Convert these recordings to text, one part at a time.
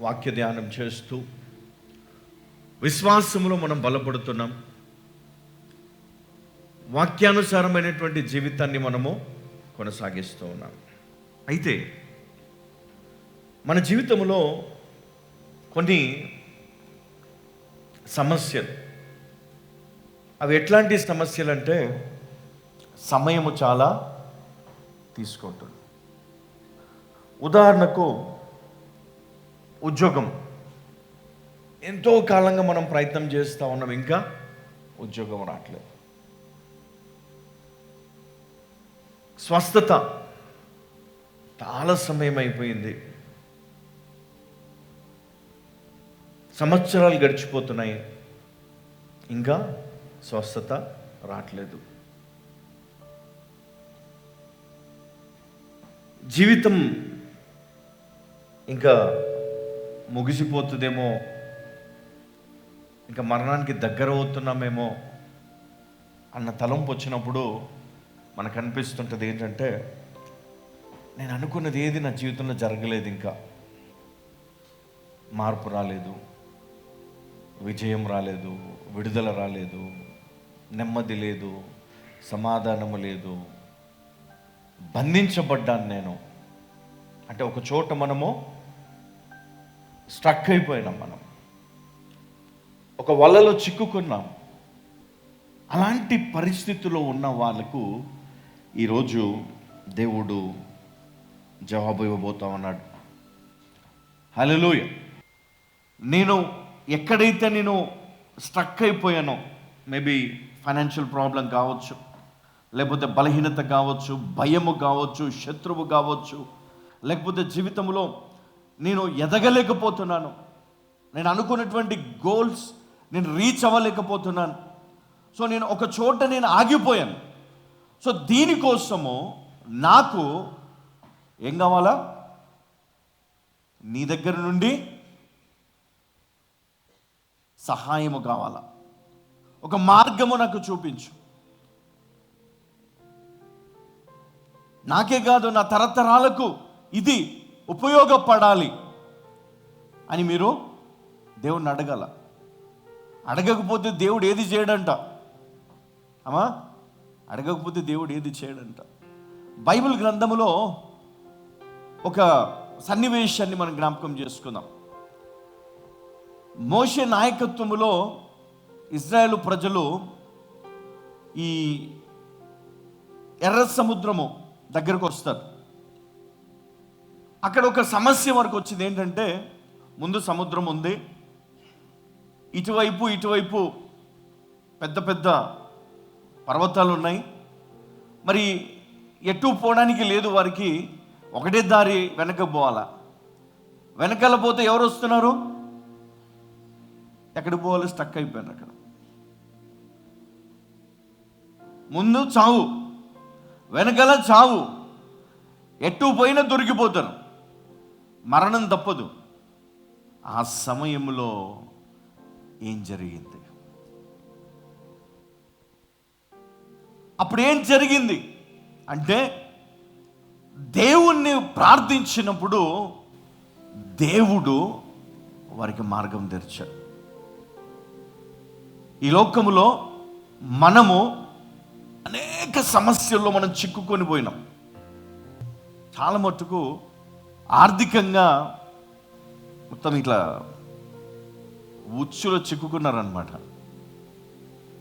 వాక్య ధ్యానం చేస్తూ విశ్వాసములో మనం బలపడుతున్నాం. వాక్యానుసారమైనటువంటి జీవితాన్ని మనము కొనసాగిస్తూ ఉన్నాం. అయితే మన జీవితంలో కొన్ని సమస్యలు, అవి ఎట్లాంటి సమస్యలు అంటే సమయము చాలా తీసుకుంటుంది. ఉదాహరణకు ఉద్యోగం, ఎంతో కాలంగా మనం ప్రయత్నం చేస్తూ ఉన్నాం, ఇంకా ఉద్యోగం రావట్లేదు. స్వస్థత, చాలా సమయం అయిపోయింది, సంవత్సరాలు గడిచిపోతున్నాయి, ఇంకా స్వస్థత రావట్లేదు. జీవితం ఇంకా ముగిసిపోతుందేమో, ఇంకా మరణానికి దగ్గర అవుతున్నామేమో అన్న తలంపు వచ్చినప్పుడు మనకు అనిపిస్తుంటుంది ఏంటంటే, నేను అనుకున్నది ఏది నా జీవితంలో జరగలేదు, ఇంకా మార్పు రాలేదు, విజయం రాలేదు, విడుదల రాలేదు, నెమ్మది లేదు, సమాధానము లేదు, బంధించబడ్డాను నేను. అంటే ఒక చోట మనము స్ట్రక్ అయిపోయినాం, మనం ఒక వలలో చిక్కుకున్నాం. అలాంటి పరిస్థితిలో ఉన్న వాళ్ళకు ఈరోజు దేవుడు జవాబు ఇవ్వబోతా ఉన్నాడు. హల్లెలూయ. నేను ఎక్కడైతే నేను స్ట్రక్ అయిపోయానో, మేబీ ఫైనాన్షియల్ ప్రాబ్లం కావచ్చు, లేకపోతే బలహీనత కావచ్చు, భయము కావచ్చు, శత్రువు కావచ్చు, లేకపోతే జీవితంలో నేను ఎదగలేకపోతున్నాను, నేను అనుకున్నటువంటి గోల్స్ నేను రీచ్ అవ్వలేకపోతున్నాను. సో నేను ఒక చోట నేను ఆగిపోయాను. సో దీనికోసము నాకు ఏం కావాలా? నీ దగ్గర నుండి సహాయము కావాలా, ఒక మార్గము నాకు చూపించు. నాకే కాదు, నా తరతరాలకు ఇది ఉపయోగపడాలి అని మీరు దేవుడిని అడగాల. అడగకపోతే దేవుడు ఏది చేయడంట అమ్మా, అడగకపోతే దేవుడు ఏది చేయడంట. బైబిల్ గ్రంథములో ఒక సన్నివేశాన్ని మనం జ్ఞాపకం చేసుకుందాం. మోషే నాయకత్వములో ఇజ్రాయేలు ప్రజలు ఈ ఎర్ర సముద్రము దగ్గరకు వస్తారు. అక్కడ ఒక సమస్య వరకు వచ్చింది. ఏంటంటే, ముందు సముద్రం ఉంది, ఇటువైపు పెద్ద పెద్ద పర్వతాలు ఉన్నాయి. మరి ఎటు పోవడానికి లేదు వారికి, ఒకటే దారి వెనక పోవాలా. వెనకాల పోతే ఎవరు వస్తున్నారు? ఎక్కడికి పోవాలి? స్టక్ అయిపోయారు అక్కడ. ముందు చావు, వెనకాల చావు, ఎటు పోయినా దొరికిపోతారు, మరణం తప్పదు. ఆ సమయంలో ఏం జరిగింది? అప్పుడు ఏం జరిగింది అంటే, దేవుణ్ణి ప్రార్థించినప్పుడు దేవుడు వారికి మార్గం తెరిచాడు. ఈ లోకములో మనము అనేక సమస్యల్లో మనం చిక్కుకొని పోయినాం. చాలా మట్టుకు ఆర్థికంగా మొత్తం ఇట్లా ఉచ్చులో చిక్కుకున్నారనమాట.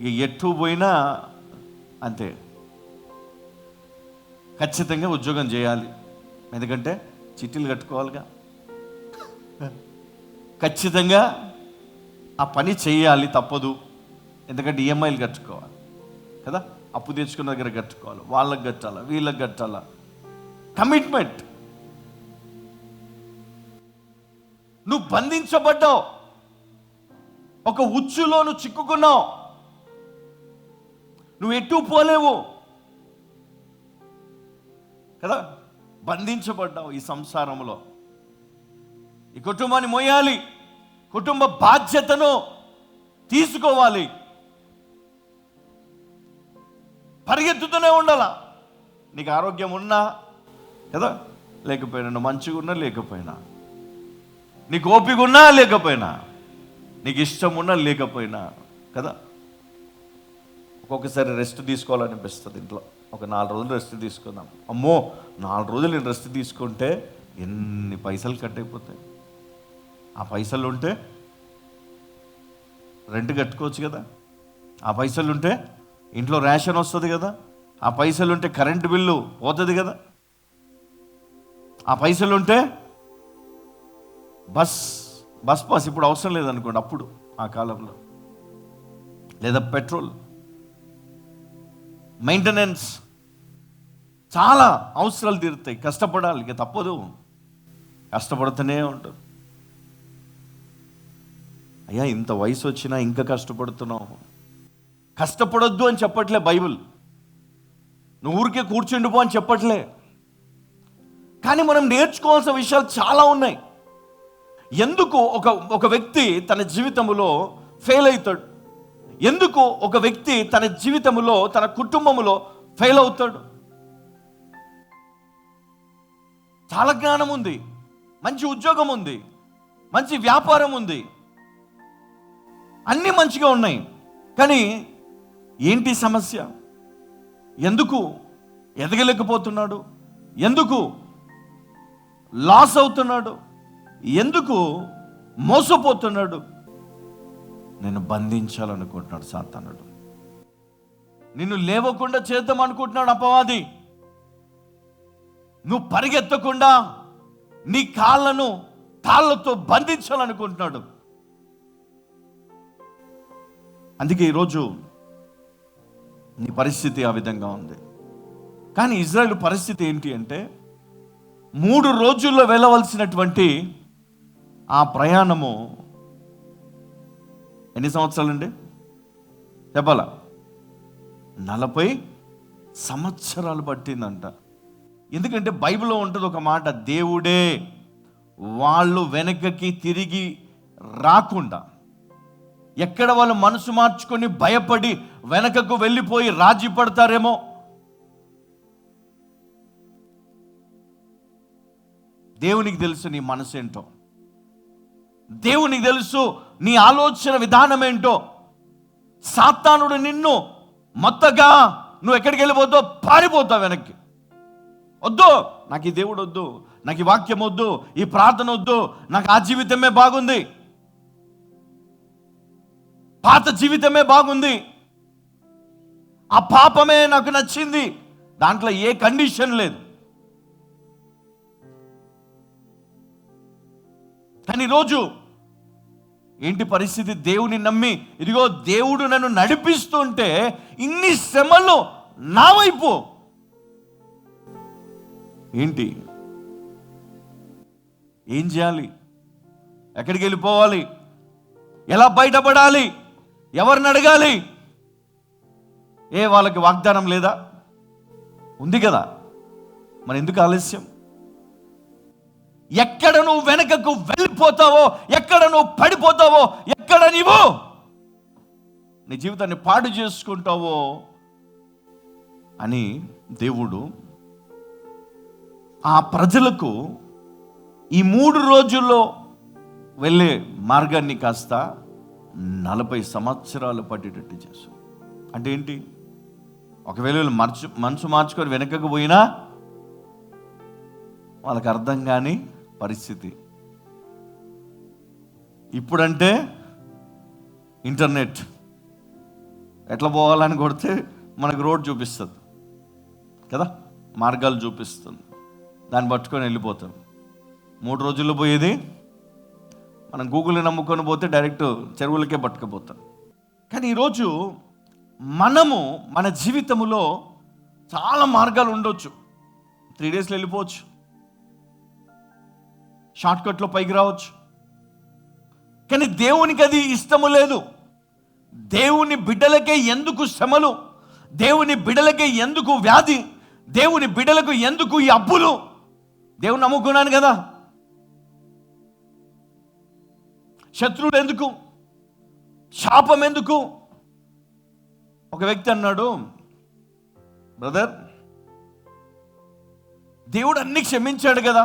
ఇక ఎటు పోయినా అంతే, ఖచ్చితంగా ఉద్యోగం చేయాలి, ఎందుకంటే చిట్టీలు కట్టుకోవాలిగా, ఖచ్చితంగా ఆ పని చేయాలి, తప్పదు, ఎందుకంటే ఈఎంఐలు కట్టుకోవాలి కదా, అప్పు తెచ్చుకున్న దగ్గర కట్టుకోవాలి, వాళ్ళకి కట్టాలా, వీళ్ళకి కట్టాలా, కమిట్మెంట్. నువ్వు బంధించబడ్డావు, ఒక ఉచ్చులో నువ్వు చిక్కుకున్నావు, నువ్వు ఎటు పోలేవు కదా, బంధించబడ్డావు ఈ సంసారంలో. ఈ కుటుంబాన్ని మోయాలి, కుటుంబ బాధ్యతను తీసుకోవాలి, పరిగెత్తుతూనే ఉండాలా. నీకు ఆరోగ్యం ఉన్నా కదా, లేకపోయినా, నువ్వు మంచిగా ఉన్నా లేకపోయినా, నీకు ఓపిక ఉన్నా లేకపోయినా, నీకు ఇష్టం ఉన్నా లేకపోయినా కదా. ఒక్కొక్కసారి రెస్ట్ తీసుకోవాలనిపిస్తుంది ఇంట్లో. ఒక 4 రోజులు రెస్ట్ తీసుకుందాం. అమ్మో 4 రోజులు నేను రెస్ట్ తీసుకుంటే ఎన్ని పైసలు కట్ అయిపోతాయి. ఆ పైసలు ఉంటే రెంట్ కట్టుకోవచ్చు కదా, ఆ పైసలు ఉంటే ఇంట్లో రేషన్ వస్తుంది కదా, ఆ పైసలు ఉంటే కరెంటు బిల్లు పోతుంది కదా, ఆ పైసలు ఉంటే బస్ పాస్ ఇప్పుడు అవసరం లేదనుకోండి, అప్పుడు ఆ కాలంలో, లేదా పెట్రోల్, మెయింటెనెన్స్, చాలా అవసరాలు తీరుతాయి. కష్టపడాలి, ఇక తప్పదు, కష్టపడుతూనే ఉంటారు. అయ్యా ఇంత వయసు వచ్చినా ఇంకా కష్టపడుతున్నావు. కష్టపడొద్దు అని చెప్పట్లే బైబిల్, నువ్వు ఊరికే కూర్చుండిపో అని చెప్పట్లే. కానీ మనం నేర్చుకోవాల్సిన విషయాలు చాలా ఉన్నాయి. ఎందుకు ఒక వ్యక్తి తన జీవితంలో ఫెయిల్ అవుతాడు, ఎందుకు ఒక వ్యక్తి తన జీవితంలో తన కుటుంబంలో ఫెయిల్ అవుతాడు. చాలా జ్ఞానం ఉంది, మంచి ఉద్యోగం ఉంది, మంచి వ్యాపారం ఉంది, అన్నీ మంచిగా ఉన్నాయి. కానీ ఏంటి సమస్య? ఎందుకు ఎదగలేకపోతున్నాడు? ఎందుకు లాస్ అవుతున్నాడు? ఎందుకు మోసపోతున్నాడు? నిన్ను బంధించాలనుకుంటున్నాడు సాతానుడు. నిన్ను లేవకుండా చేద్దాం అనుకుంటున్నాడు అపవాది. నువ్వు పరిగెత్తకుండా నీ కాళ్ళతో బంధించాలనుకుంటున్నాడు. అందుకే ఈరోజు నీ పరిస్థితి ఆ విధంగా ఉంది. కానీ ఇజ్రాయేల్ పరిస్థితి ఏంటి అంటే, 3 రోజుల్లో వెళ్ళవలసినటువంటి ఆ ప్రయాణము ఎన్ని సంవత్సరాలండి చెప్పాలా? 40 సంవత్సరాలు పట్టిందంట. ఎందుకంటే బైబిల్లో ఉంటుంది ఒక మాట, దేవుడే వాళ్ళు వెనకకి తిరిగి రాకుండా, ఎక్కడ వాళ్ళు మనసు మార్చుకొని భయపడి వెనకకు వెళ్ళిపోయి రాజీ పడతారేమో, దేవునికి తెలుసు నీ మనసు ఏంటో, దేవునికి తెలుసు నీ ఆలోచన విధానం ఏంటో. సాతానుడు నిన్ను మొత్తగా నువ్వు ఎక్కడికి వెళ్ళిపోతావు, పారిపోతావు వెనక్కి. వద్దు, నాకు ఈ దేవుడు వద్దు, నాకు ఈ వాక్యం వద్దు, ఈ ప్రార్థన వద్దు, నాకు ఆ జీవితమే బాగుంది, పాత జీవితమే బాగుంది, ఆ పాపమే నాకు నచ్చింది, దాంట్లో ఏ కండిషన్ లేదు. కానీ ఈరోజు ఏంటి పరిస్థితి? దేవుని నమ్మి, ఇదిగో దేవుడు నన్ను నడిపిస్తుంటే ఇన్ని శ్రమలు నా వైపు ఏంటి? ఏం చేయాలి? ఎక్కడికి వెళ్ళిపోవాలి? ఎలా బయటపడాలి? ఎవరిని అడగాలి? వాళ్ళకి వాగ్దానం లేదా? ఉంది కదా, మరి ఎందుకు ఆలస్యం? ఎక్కడ నువ్వు వెనకకు వెళ్ళిపోతావో, ఎక్కడ నువ్వు పడిపోతావో, ఎక్కడ నీవు నీ జీవితాన్ని పాడు చేసుకుంటావో అని దేవుడు ఆ ప్రజలకు ఈ 3 రోజుల్లో వెళ్ళే మార్గాన్ని కాస్త 40 సంవత్సరాలు పట్టేటట్టు చేసు. అంటే ఏంటి? ఒకవేళ మనసు మార్చుకొని వెనకకు పోయినా వాళ్ళకి అర్థం కాని పరిస్థితి. ఇప్పుడంటే ఇంటర్నెట్ ఎట్లా పోవాలని కొడితే మనకు రోడ్ చూపిస్తుంది కదా, మార్గాలు చూపిస్తుంది, దాన్ని పట్టుకొని వెళ్ళిపోతాం. 3 రోజుల్లో పోయేది మనం గూగుల్ని నమ్ముకొని పోతే డైరెక్ట్ చెరువులకే పట్టుకుపోతాం. కానీ ఈరోజు మనము మన జీవితంలో చాలా మార్గాలు ఉండొచ్చు. 3 డేస్లో వెళ్ళిపోవచ్చు, షార్ట్కట్లో పైకి రావచ్చు. కానీ దేవునికి అది ఇష్టము లేదు. దేవుని బిడ్డలకే ఎందుకు శ్రమలు, దేవుని బిడ్డలకే ఎందుకు వ్యాధి, దేవుని బిడ్డలకు ఎందుకు ఈ అప్పులు? దేవుని నమ్ముకున్నాను కదా, శత్రువుడు ఎందుకు, శాపం ఎందుకు? ఒక వ్యక్తి అన్నాడు, బ్రదర్ దేవుడు అన్ని క్షమించాడు కదా,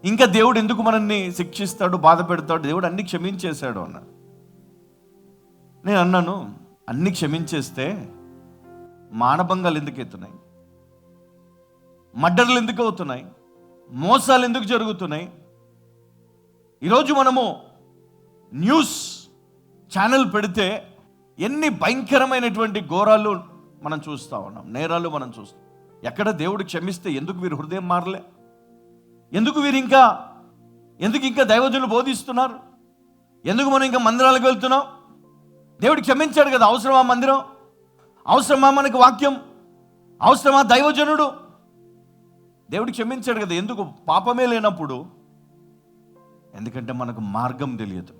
ఇంకా దేవుడు ఎందుకు మనల్ని శిక్షిస్తాడు, బాధ పెడతాడు? దేవుడు అన్ని క్షమించేశాడు అన్న. నేను అన్నాను, అన్ని క్షమించేస్తే మానభంగాలు ఎందుకు అవుతున్నాయి, మర్డర్లు ఎందుకు అవుతున్నాయి, మోసాలు ఎందుకు జరుగుతున్నాయి? ఈరోజు మనము న్యూస్ ఛానల్ పెడితే ఎన్ని భయంకరమైనటువంటి ఘోరాలు మనం చూస్తూ ఉన్నాం, నేరాలు మనం చూస్తాం. ఎక్కడ దేవుడు క్షమిస్తే ఎందుకు వీరు హృదయం మారలే? ఎందుకు వీరు ఎందుకు ఇంకా దైవజనులు బోధిస్తున్నారు? ఎందుకు మనం ఇంకా మందిరాలకు వెళ్తున్నాం? దేవుడు క్షమించాడు కదా. అవసరమా మందిరం? అవసరమా మనకు వాక్యం? అవసరమా దైవజనుడు? దేవుడు క్షమించాడు కదా. ఎందుకు? పాపమే లేనప్పుడు. ఎందుకంటే మనకు మార్గం తెలియదు,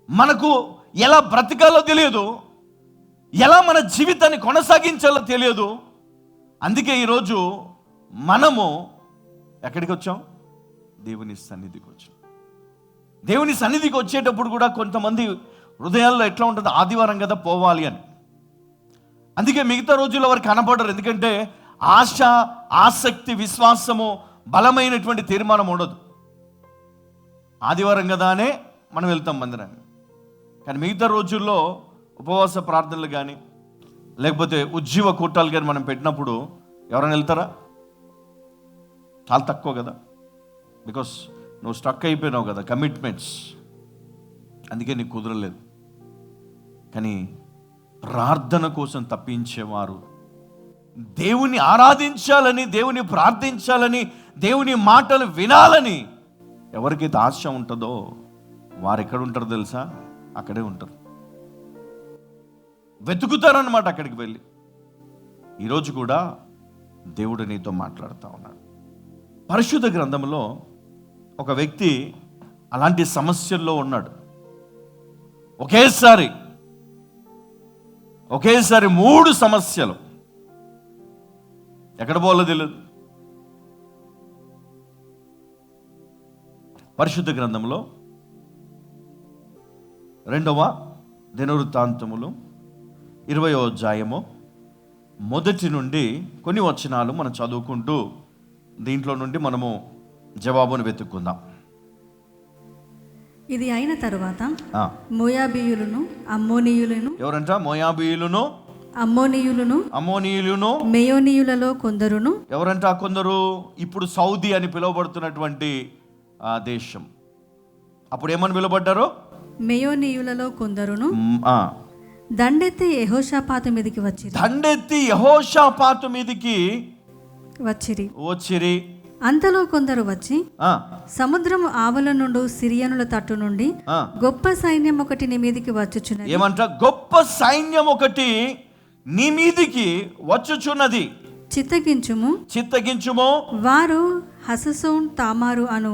మనకు ఎలా బ్రతకాలో తెలియదు, ఎలా మన జీవితాన్ని కొనసాగించాలో తెలియదు. అందుకే ఈరోజు మనము ఎక్కడికి వచ్చాం? దేవుని సన్నిధికి వచ్చాం. దేవుని సన్నిధికి వచ్చేటప్పుడు కూడా కొంతమంది హృదయాల్లో ఎట్లా ఉంటుంది, ఆదివారం కదా పోవాలి అని. అందుకే మిగతా రోజుల్లో వారు కనపడరు. ఎందుకంటే ఆశ, ఆసక్తి, విశ్వాసము, బలమైనటువంటి తీర్మానం ఉండదు. ఆదివారం కదా అనే మనం వెళ్తాం మందిరాన్ని. కానీ మిగతా రోజుల్లో ఉపవాస ప్రార్థనలు కానీ లేకపోతే ఉజ్జీవ కూటాలు కానీ మనం పెట్టినప్పుడు ఎవరైనా వెళ్తారా? చాలా తక్కువ కదా. బికాస్ నువ్వు స్ట్రక్ అయిపోయినావు కదా, కమిట్మెంట్స్. అందుకే నీకు కుదరలేదు. కానీ ప్రార్థన కోసం తప్పించేవారు, దేవుని ఆరాధించాలని, దేవుని ప్రార్థించాలని, దేవుని మాటలు వినాలని ఎవరికైతే ఆశ ఉంటుందో వారు ఎక్కడ ఉంటారో తెలుసా? అక్కడే ఉంటారు. వెతుకుతారనమాట అక్కడికి వెళ్ళి. ఈరోజు కూడా దేవుడు నీతో మాట్లాడుతూ ఉన్నాడు. పరిశుద్ధ గ్రంథంలో ఒక వ్యక్తి అలాంటి సమస్యల్లో ఉన్నాడు. ఒకేసారి 3 సమస్యలు. ఎక్కడ పోవాలో తెలియదు. పరిశుద్ధ గ్రంథంలో 2వ దినవృత్తాంతములు 20వ అధ్యాయము 1 నుండి కొన్ని వచనాలు మనం చదువుకుంటూ దీంట్లో నుండి మనము జవాబును వెతుక్కుందాం. ఇది అయిన తరువాత మోయాబీయులను, అమ్మోనీయులను. ఎవరంట? మోయాబీయులను, అమ్మోనీయులను, మెయోనీయులలో కొందరును. ఎవరంట? కొందరు. ఇప్పుడు సౌదీ అని పిలువబడుతున్నటువంటి దేశం. అప్పుడు ఏమని పిలువబడ్డారు? మెయోనీయులలో కొందరును దండెత్తి యెహోషాపాతు మీదికి వచ్చిరి. అంతలో కొందరు వచ్చి సముద్రము ఆవల నుండి సిరియనుల తట్టు నుండి గొప్ప సైన్యం ఒకటి నీ మీదికి వచ్చుచున్నది. ఏమంట? గొప్ప సైన్యం ఒకటి నీ మీదికి వచ్చుచున్నది, చిత్తగించుము. వారు హససోన్ తామారు అను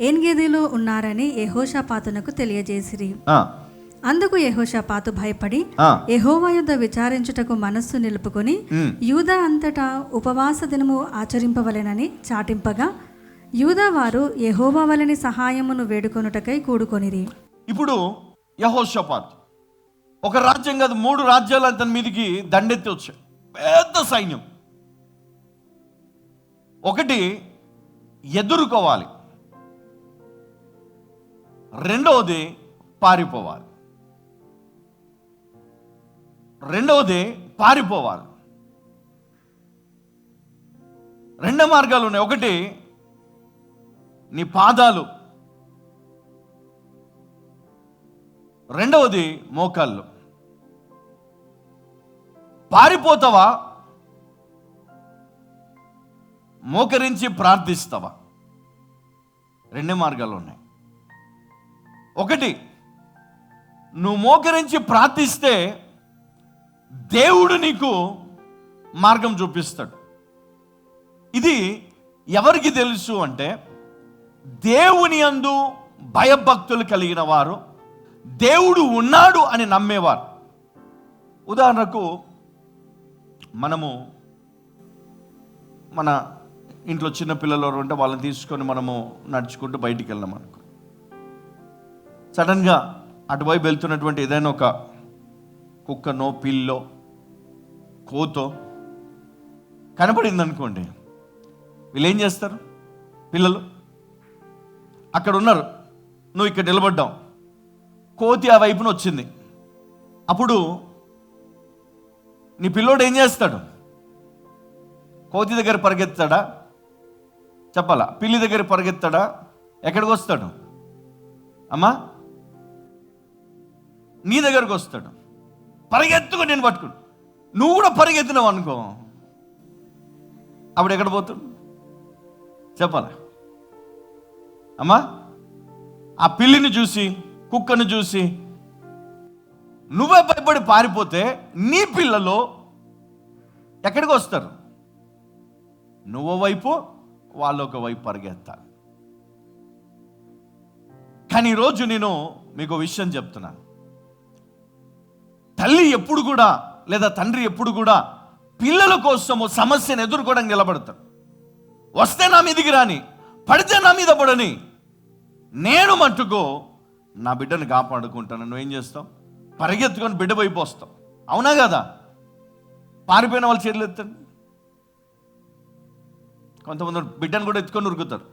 ఎన్గెదిలో ఉన్నారని యెహోషాపాతునకు తెలియజేసిరి. అందుకు యెహోషాపాతు భయపడి యెహోవా యుద్ధ విచారించుటకు మనస్సు నిలుపుకొని యూదా అంతటా ఉపవాస దినము ఆచరింపవలెనని చాటింపగా యూదా వారు యెహోవా వలని సహాయమును వేడుకొనుటకై కూడుకొనిరి. ఇప్పుడు యెహోషాపాతు ఒక రాజ్యం కాదు, 3 రాజ్యాలు అతని మీదకి దండెత్తి వచ్చాయి. పెద్ద సైన్యం. ఒకటి ఎదుర్కోవాలి, రెండవది పారిపోవాలి. రెండు మార్గాలు ఉన్నాయి. ఒకటి నీ పాదాలు, రెండవది మోకాళ్ళు. పారిపోతావా, మోకరించి ప్రార్థిస్తావా? 2 మార్గాలు ఉన్నాయి. ఒకటి, నువ్వు మోకరించి ప్రార్థిస్తే దేవుడు నీకు మార్గం చూపిస్తాడు. ఇది ఎవరికి తెలుసు అంటే దేవుని యందు భయభక్తులు కలిగిన వారు, దేవుడు ఉన్నాడు అని నమ్మేవారు. ఉదాహరణకు మనము మన ఇంట్లో చిన్న పిల్లలు ఉంటే వాళ్ళని తీసుకొని మనము నడుచుకుంటూ బయటికి వెళ్ళాం అనుకో, సడన్గా అటువైపు వెళ్తున్నటువంటి ఏదైనా ఒక కుక్కనో, పిల్లో, కోతో కనపడింది అనుకోండి, వీళ్ళు ఏం చేస్తారు? పిల్లలు అక్కడ ఉన్నారు, నువ్వు ఇక్కడ నిలబడ్డావు, కోతి ఆ వైపున వచ్చింది. అప్పుడు నీ పిల్లోడు ఏం చేస్తాడు? కోతి దగ్గర పరిగెత్తాడా? చెప్పాలా? పిల్లి దగ్గర పరిగెత్తాడా? ఎక్కడికి వస్తాడు అమ్మా? నీ దగ్గరకు వస్తాడు. పరిగెత్తుకు నేను పట్టుకుని నువ్వు కూడా పరిగెత్తినావు అనుకో, అప్పుడు ఎక్కడ పోతాడు చెప్పాలా అమ్మా? ఆ పిల్లిని చూసి, కుక్కను చూసి నువ్వే భయపడి పారిపోతే నీ పిల్లలు ఎక్కడికి వస్తారు? నువ్వు వైపు, వాళ్ళు ఒక వైపు పరిగెత్తాలి. కానీ ఈరోజు నేను మీకు విషయం చెప్తున్నాను. తల్లి ఎప్పుడు కూడా, లేదా తండ్రి ఎప్పుడు కూడా పిల్లల కోసము సమస్యను ఎదుర్కోవడానికి నిలబడతాడు. వస్తే నా మీదికి రాని, పడితే నా మీద పడని, నేను మట్టుకు నా బిడ్డను కాపాడుకుంటాను. నువ్వేం చేస్తావు? పరిగెత్తుకొని బిడ్డ వైపు వస్తావు. అవునా కదా? పారిపోయిన వాళ్ళు చేతులు ఎత్తండి. కొంతమంది బిడ్డను కూడా ఎత్తుకొని ఉరుకుతారు,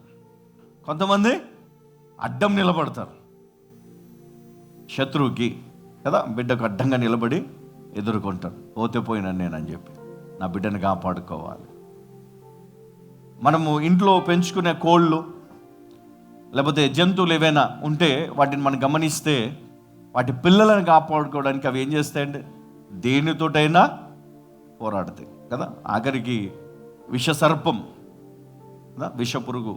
కొంతమంది అడ్డం నిలబడతారు. శత్రువుకి కదా బిడ్డకు అడ్డంగా నిలబడి ఎదుర్కొంటారు. పోతే పోయినాను నేనని చెప్పి నా బిడ్డను కాపాడుకోవాలి. మనము ఇంట్లో పెంచుకునే కోళ్ళు లేకపోతే జంతువులు ఏవైనా ఉంటే వాటిని మనం గమనిస్తే వాటి పిల్లలను కాపాడుకోవడానికి అవి ఏం చేస్తాయండి? దేనితోటైనా పోరాడతాయి కదా. ఆఖరికి విషసర్పం, విషపురుగు,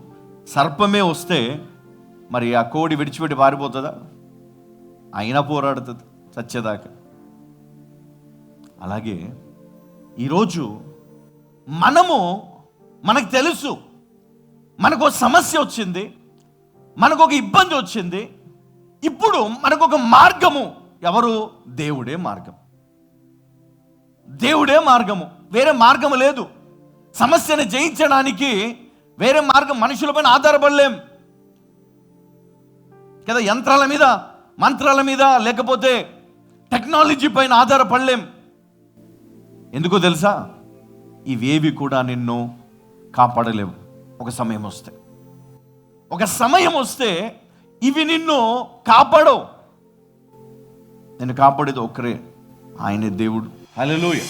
సర్పమే వస్తే మరి ఆ కోడి విడిచిపెట్టి పారిపోతుందా? అయినా పోరాడుతుంది చచ్చేదాకా. అలాగే ఈరోజు మనకు తెలుసు, మనకు ఒక సమస్య వచ్చింది, మనకు ఒక ఇబ్బంది వచ్చింది. ఇప్పుడు మనకు ఒక మార్గము, ఎవరు? దేవుడే మార్గం. దేవుడే మార్గము, వేరే మార్గము లేదు. సమస్యను జయించడానికి వేరే మార్గం, మనుషులపైన ఆధారపడలేం కదా. యంత్రాల మీద, మంత్రాల మీద, లేకపోతే టెక్నాలజీ పైన ఆధారపడలేం. ఎందుకో తెలుసా? ఇవేవి కూడా నిన్ను కాపాడలేవు. ఒక సమయం వస్తే ఇవి నిన్ను కాపాడవు. నిన్ను కాపాడేది ఒక్కరే, ఆయనే దేవుడు. హల్లెలూయా.